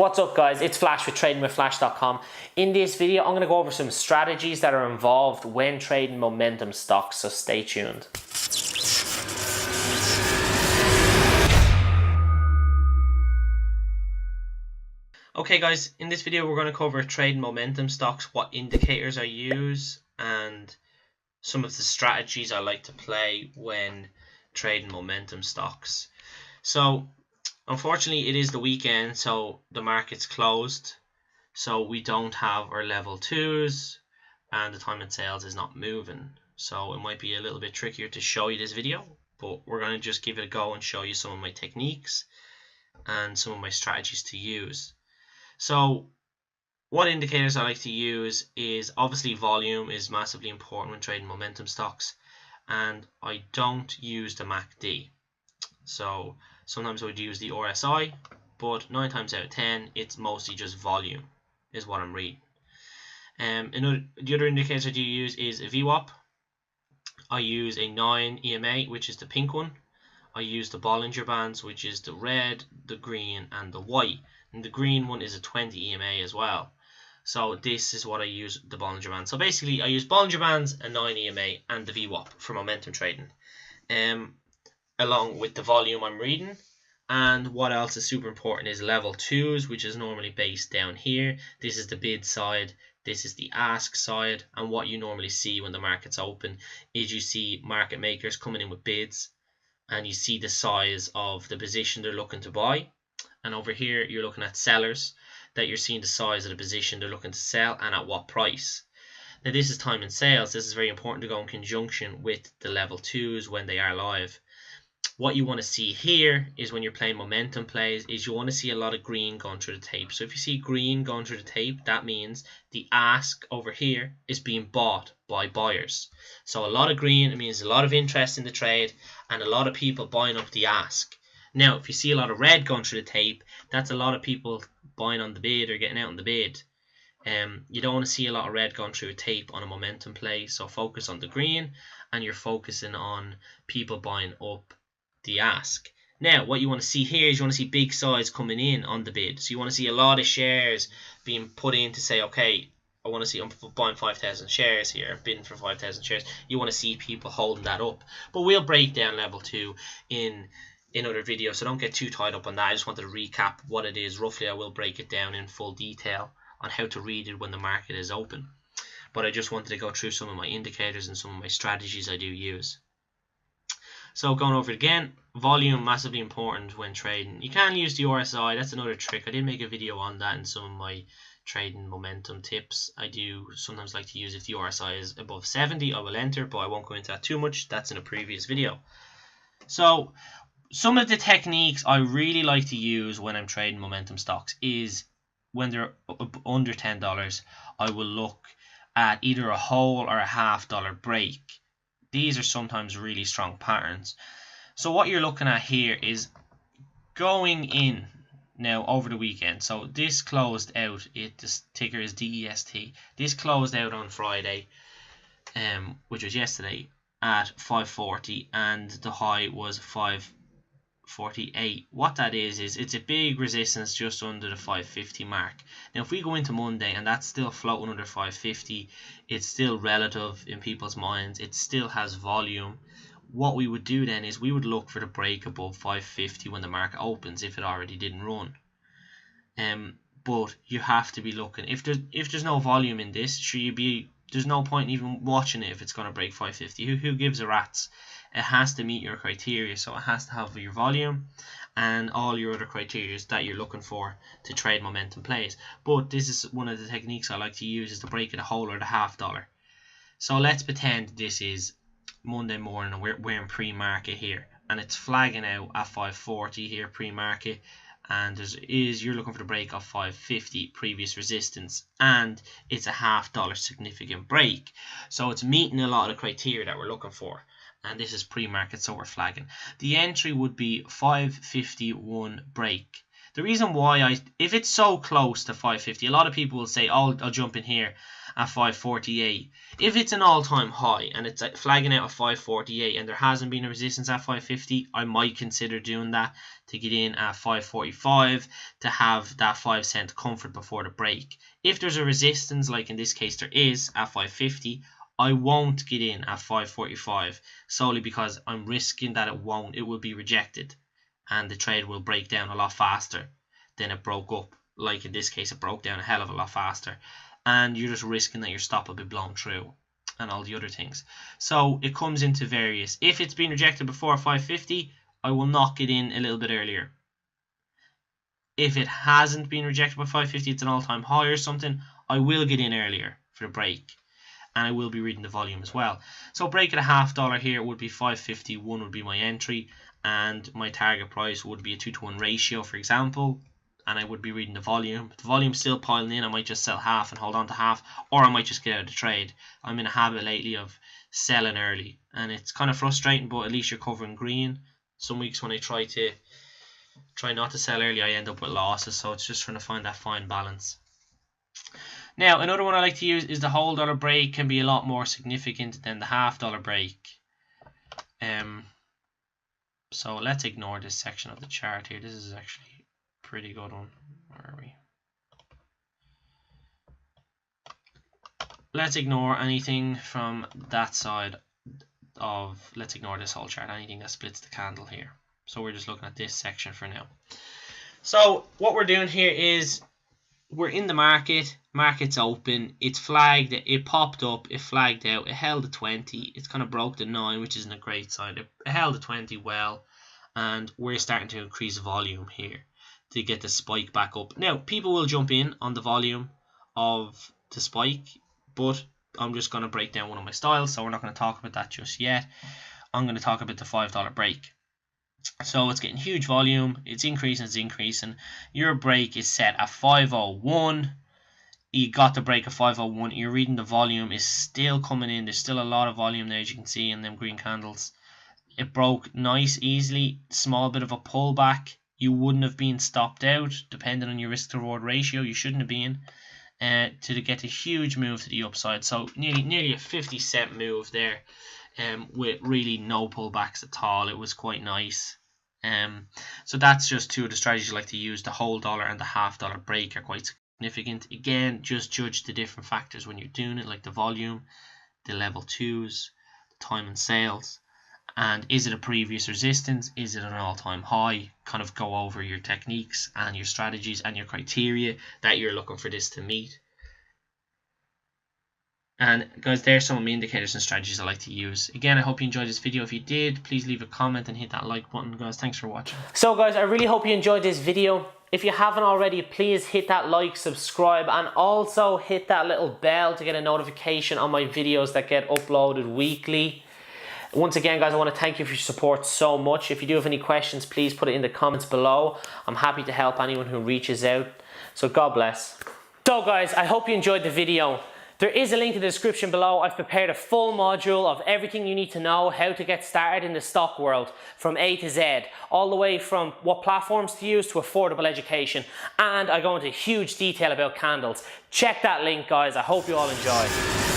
What's up guys, it's Flash with tradingwithflash.com. In this video I'm going to go over some strategies that are involved when trading momentum stocks, so stay tuned. Okay guys, in this video we're going to cover trading momentum stocks, what indicators I use, and some of the strategies I like to play when trading momentum stocks. So unfortunately it is the weekend, so the market's closed, so we don't have our level 2s and the time and sales is not moving, so it might be a little bit trickier to show you this video, but we're going to just give it a go and show you some of my techniques and some of my strategies to use. So what indicators I like to use is obviously volume is massively important when trading momentum stocks, and I don't use the MACD. So sometimes I would use the RSI, but 9 times out of 10 it's mostly just volume is what I'm reading. The other indicators I do use is a VWAP. I use a 9 EMA, which is the pink one. I use the Bollinger Bands, which is the red, the green and the white, and the green one is a 20 EMA as well. So this is what I use, the Bollinger Bands. So basically I use Bollinger Bands, a 9 EMA and the VWAP for momentum trading, along with the volume I'm reading. And what else is super important is level 2s, which is normally based down here. This is the bid side, this is the ask side, and what you normally see when the market's open is you see market makers coming in with bids, and you see the size of the position they're looking to buy. And over here you're looking at sellers, that you're seeing the size of the position they're looking to sell and at what price. Now this is time and sales. This is very important to go in conjunction with the level 2s when they are live. What you want to see here is when you're playing momentum plays is you want to see a lot of green going through the tape. So if you see green going through the tape, that means the ask over here is being bought by buyers. So a lot of green, it means a lot of interest in the trade and a lot of people buying up the ask. Now if you see a lot of red going through the tape, that's a lot of people buying on the bid or getting out on the bid. You don't want to see a lot of red going through a tape on a momentum play, so focus on the green and you're focusing on people buying up the ask. Now what you want to see here is you want to see big size coming in on the bid. So you want to see a lot of shares being put in to say, okay, I want to see, I'm buying 5,000 shares here, bidding for 5,000 shares. You want to see people holding that up. But we'll break down level 2 in other videos, so don't get too tied up on that. I just wanted to recap what it is roughly. I will break it down in full detail on how to read it when the market is open, but I just wanted to go through some of my indicators and some of my strategies I do use. So going over it again, volume massively important when trading. You can use the RSI, that's another trick. I did make a video on that in some of my trading momentum tips. I do sometimes like to use, if the RSI is above 70 I will enter, but I won't go into that too much. That's in a previous video. So some of the techniques I really like to use when I'm trading momentum stocks is when they're under $10, I will look at either a whole or a $half break. These are sometimes really strong patterns. So what you're looking at here is going in now over the weekend. So this closed out, this ticker is DEST. This closed out on Friday, which was yesterday, at 540, and the high was 548. What that is it's a big resistance just under the 550 mark. Now if we go into Monday and that's still floating under 550, it's still relative in people's minds, it still has volume. What we would do then is we would look for the break above 550 when the market opens, if it already didn't run. But you have to be looking, if there's no volume in this, there's no point in even watching it if it's going to break 550. Who gives a rat's? It has to meet your criteria, so it has to have your volume and all your other criteria that you're looking for to trade momentum plays. But this is one of the techniques I like to use, is to break it a whole or the $half. So let's pretend this is Monday morning and we're in pre-market here, and it's flagging out at 540 here pre-market, and you're looking for the break of 550 previous resistance, and it's a $half significant break, so it's meeting a lot of the criteria that we're looking for. And this is pre-market, so we're flagging. The entry would be 551 break. The reason why if it's so close to 550, a lot of people will say, oh, I'll jump in here at 548. If it's an all-time high and it's flagging out at 548 and there hasn't been a resistance at 550, I might consider doing that to get in at 545 to have that 5 cent comfort before the break. If there's a resistance, like in this case there is at 550, I won't get in at 545 solely because I'm risking that it will be rejected and the trade will break down a lot faster than it broke up. Like in this case, it broke down a hell of a lot faster, and you're just risking that your stop will be blown through and all the other things. So it comes into various. If it's been rejected before 550, I will not get in a little bit earlier. If it hasn't been rejected by 550, it's an all-time high or something, I will get in earlier for the break, and I will be reading the volume as well. So break at a $0.50 here would be 551 would be my entry, and my target price would be a 2-to-1 ratio, for example. And I would be reading the volume. If the volume's still piling in, I might just sell half and hold on to half, or I might just get out of the trade. I'm in a habit lately of selling early, and it's kind of frustrating, but at least you're covering green. Some weeks when I try not to sell early, I end up with losses, so it's just trying to find that fine balance. Now, another one I like to use is the whole dollar break can be a lot more significant than the $0.50 break. So let's ignore this section of the chart here. This is actually pretty good one. Where are we? Let's ignore anything from that side of, let's ignore this whole chart, anything that splits the candle here. So we're just looking at this section for now. So what we're doing here is we're in the market, market's open, it's flagged, it popped up, it flagged out, it held the 20, it's kind of broke the 9, which isn't a great sign. It held the 20 well, and we're starting to increase volume here to get the spike back up. Now, people will jump in on the volume of the spike, but I'm just going to break down one of my styles, so we're not going to talk about that just yet. I'm going to talk about the $5 break. So it's getting huge volume, it's increasing. Your break is set at 501. You got the break at 501. You're reading the volume is still coming in. There's still a lot of volume there, as you can see in them green candles. It broke nice, easily. Small bit of a pullback. You wouldn't have been stopped out, depending on your risk to reward ratio. You shouldn't have been, to get a huge move to the upside. So nearly a 50-cent move there, with really no pullbacks at all. It was quite nice. So that's just two of the strategies I like to use. The whole dollar and the $0.50 break are quite significant. Again, just judge the different factors when you're doing it, like the volume, the level 2s, the time and sales. And is it a previous resistance? Is it an all-time high? Kind of go over your techniques and your strategies and your criteria that you're looking for this to meet. And guys, there's some of my indicators and strategies I like to use. Again, I hope you enjoyed this video. If you did, please leave a comment and hit that like button. Guys, thanks for watching. So guys, I really hope you enjoyed this video. If you haven't already, please hit that like, subscribe, and also hit that little bell to get a notification on my videos that get uploaded weekly. Once again, guys, I want to thank you for your support so much. If you do have any questions, please put it in the comments below. I'm happy to help anyone who reaches out. So God bless. So guys, I hope you enjoyed the video. There is a link in the description below. I've prepared a full module of everything you need to know how to get started in the stock world from A to Z, all the way from what platforms to use to affordable education. And I go into huge detail about candles. Check that link, guys. I hope you all enjoy.